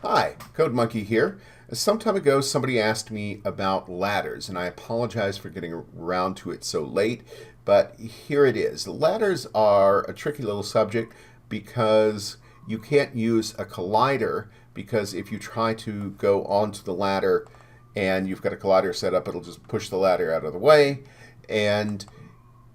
Hi, Code Monkey here. Some time ago, somebody asked me about ladders, and I apologize for getting around to it so late, but here it is. Ladders are a tricky little subject because you can't use a collider, because if you try to go onto the ladder and you've got a collider set up, it'll just push the ladder out of the way, and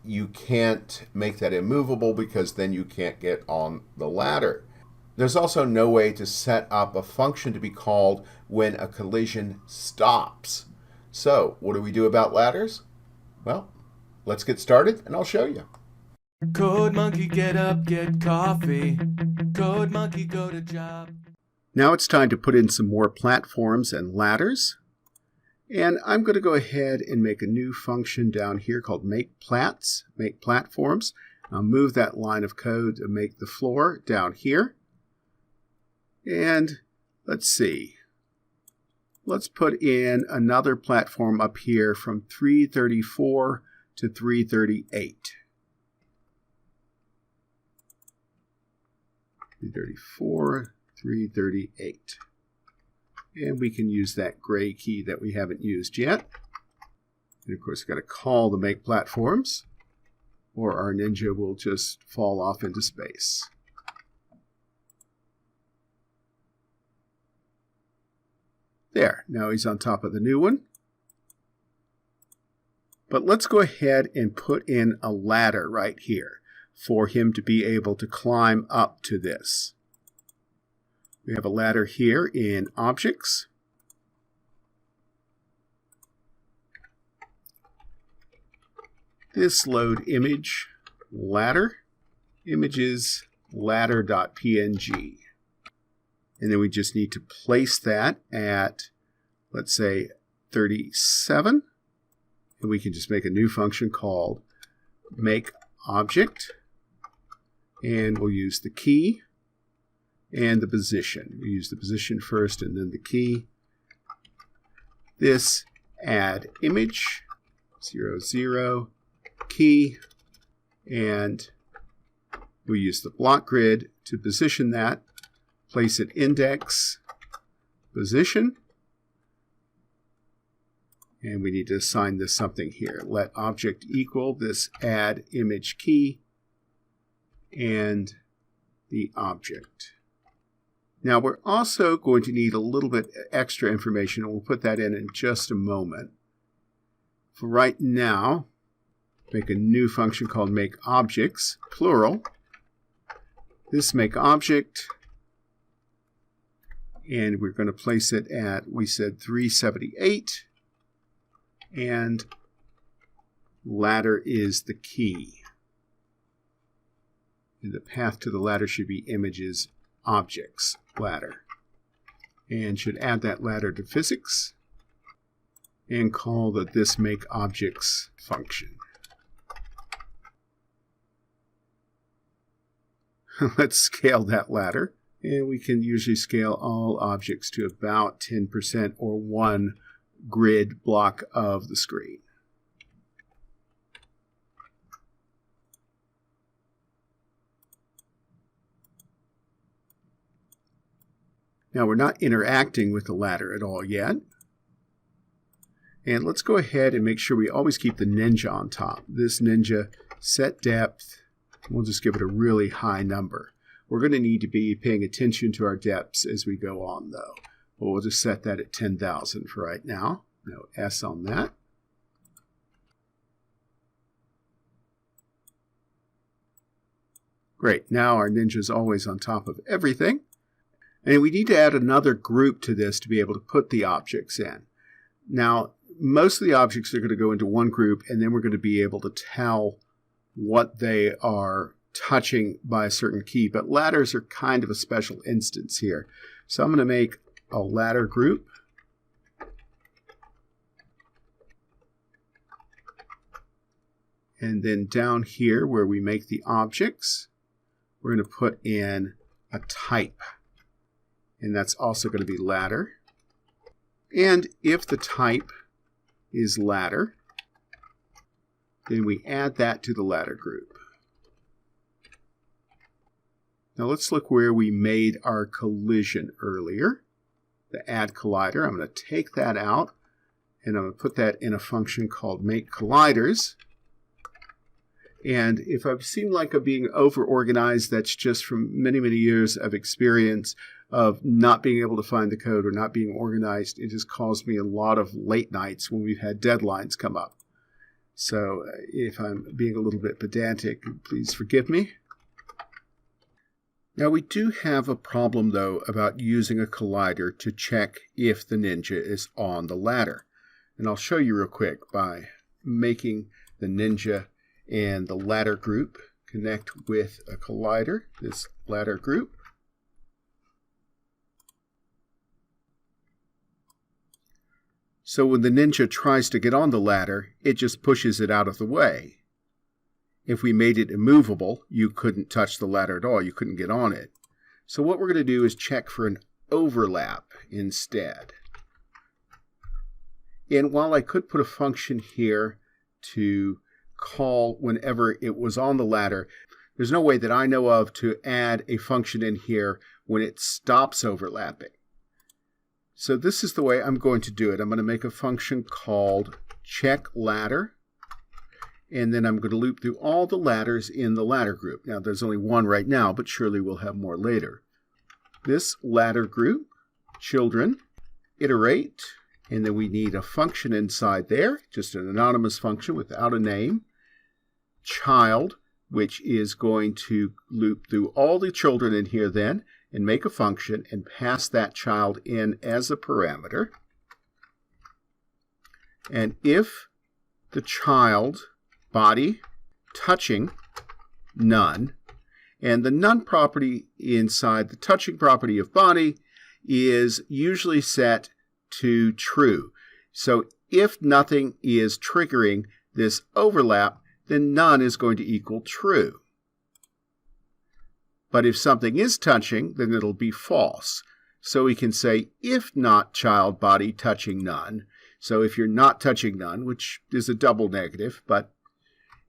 you can't make that immovable because then you can't get on the ladder. There's also no way to set up a function to be called when a collision stops. So, what do we do about ladders? Well, let's get started and I'll show you. Code Monkey, get up, get coffee. Code Monkey, go to job. Now it's time to put in some more platforms and ladders. And I'm going to go ahead and make a new function down here called make platforms. I'll move that line of code to make the floor down here. And let's see. Let's put in another platform up here from 334 to 338. 334, 338. And we can use that gray key that we haven't used yet. And of course, we've got to call the make platforms, or our ninja will just fall off into space. There, now he's on top of the new one. But let's go ahead and put in a ladder right here for him to be able to climb up to this. We have a ladder here in Objects. This load image ladder, images ladder.png. And then we just need to place that at, let's say, 37. And we can just make a new function called makeObject. And we'll use the key and the position. We use the position first and then the key. This add image, 0, 0, key. And we use the block grid to position that. Place it index, position, and we need to assign this something here. Let object equal this add image key and the object. Now we're also going to need a little bit extra information, and we'll put that in just a moment. For right now, make a new function called makeObjects, plural. This makeObject, and we're going to place it at, we said 378, and ladder is the key. And the path to the ladder should be images, objects, ladder. And should add that ladder to physics and call the this make objects function. Let's scale that ladder. And we can usually scale all objects to about 10% or one grid block of the screen. Now we're not interacting with the ladder at all yet. And let's go ahead and make sure we always keep the ninja on top. This ninja set depth, we'll just give it a really high number. We're going to need to be paying attention to our depths as we go on, though. But we'll just set that at 10,000 for right now. No S on that. Great. Now our ninja is always on top of everything. And we need to add another group to this to be able to put the objects in. Now, most of the objects are going to go into one group, and then we're going to be able to tell what they are touching by a certain key, but ladders are kind of a special instance here. So I'm going to make a ladder group. And then down here where we make the objects, we're going to put in a type. And that's also going to be ladder. And if the type is ladder, then we add that to the ladder group. Now let's look where we made our collision earlier. the add collider. I'm going to take that out, and I'm going to put that in a function called make colliders. And if I seem like I'm being over-organized, that's just from many, many years of experience of not being able to find the code or not being organized. It has caused me a lot of late nights when we've had deadlines come up. So if I'm being a little bit pedantic, please forgive me. Now we do have a problem, though, about using a collider to check if the ninja is on the ladder. And I'll show you real quick by making the ninja and the ladder group connect with a collider, this ladder group. So when the ninja tries to get on the ladder, it just pushes it out of the way. If we made it immovable, you couldn't touch the ladder at all. You couldn't get on it. So what we're going to do is check for an overlap instead. And while I could put a function here to call whenever it was on the ladder, there's no way that I know of to add a function in here when it stops overlapping. So this is the way I'm going to do it. I'm going to make a function called checkLadder, and then I'm going to loop through all the ladders in the ladder group. Now there's only one right now, but surely we'll have more later. This ladder group, children, iterate, and then we need a function inside there, just an anonymous function without a name. Child, which is going to loop through all the children in here then and make a function and pass that child in as a parameter. And if the child body touching none, and the none property inside the touching property of body is usually set to true. So if nothing is triggering this overlap, then none is going to equal true. But if something is touching, then it'll be false. So we can say if not child body touching none. So if you're not touching none, which is a double negative, but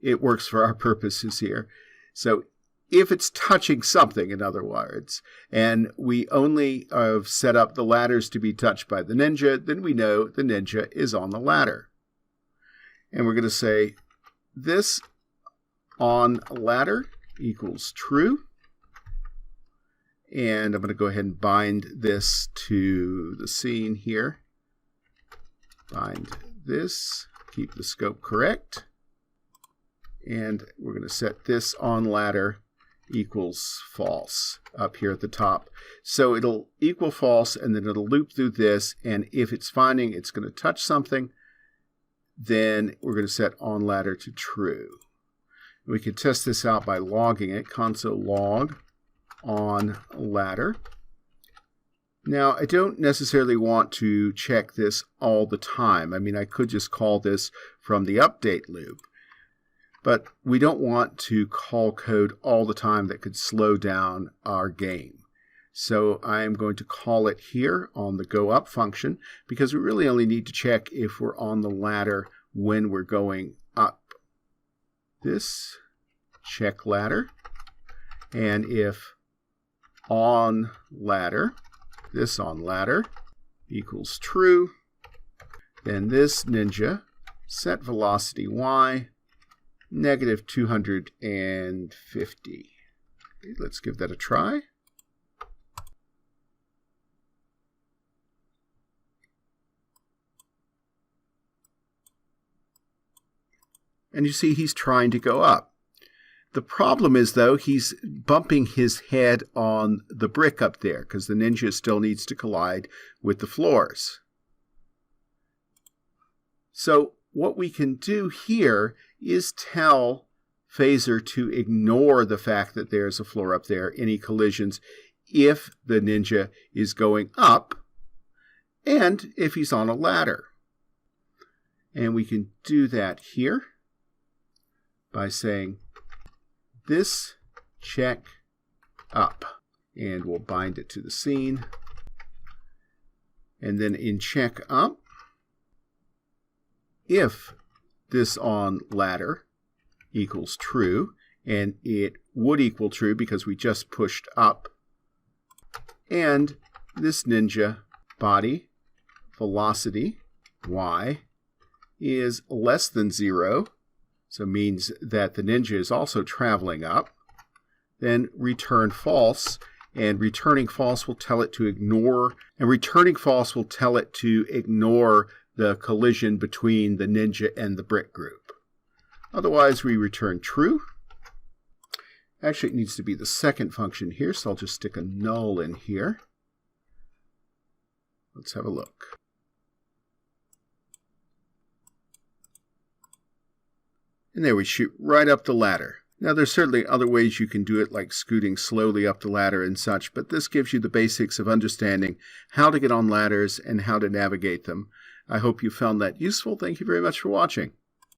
it works for our purposes here. So if it's touching something, in other words, and we only have set up the ladders to be touched by the ninja, then we know the ninja is on the ladder. And we're going to say this on ladder equals true. And I'm going to go ahead and bind this to the scene here. Bind this, keep the scope correct. And we're going to set this on ladder equals false up here at the top. So it'll equal false, and then it'll loop through this, and if it's finding it's going to touch something, then we're going to set on ladder to true. We can test this out by logging it, console log on ladder. Now, I don't necessarily want to check this all the time. I mean, I could just call this from the update loop. But we don't want to call code all the time that could slow down our game. So I'm going to call it here on the go up function because we really only need to check if we're on the ladder when we're going up. This check ladder, and if on ladder, this on ladder equals true, then this ninja set velocity y negative 250. Okay, let's give that a try. And you see he's trying to go up. The problem is, though, he's bumping his head on the brick up there because the ninja still needs to collide with the floors. So what we can do here is tell Phaser to ignore the fact that there's a floor up there, any collisions, if the ninja is going up and if he's on a ladder. And we can do that here by saying this check up, and we'll bind it to the scene. And then in check up, if this on ladder equals true, and it would equal true because we just pushed up, and this ninja body velocity, y, is less than 0, so means that the ninja is also traveling up, then return false, and returning false will tell it to ignore, the collision between the ninja and the brick group. Otherwise, we return true. Actually, it needs to be the second function here, so I'll just stick a null in here. Let's have a look. And there we shoot right up the ladder. Now, there's certainly other ways you can do it, like scooting slowly up the ladder and such, but this gives you the basics of understanding how to get on ladders and how to navigate them. I hope you found that useful. Thank you very much for watching.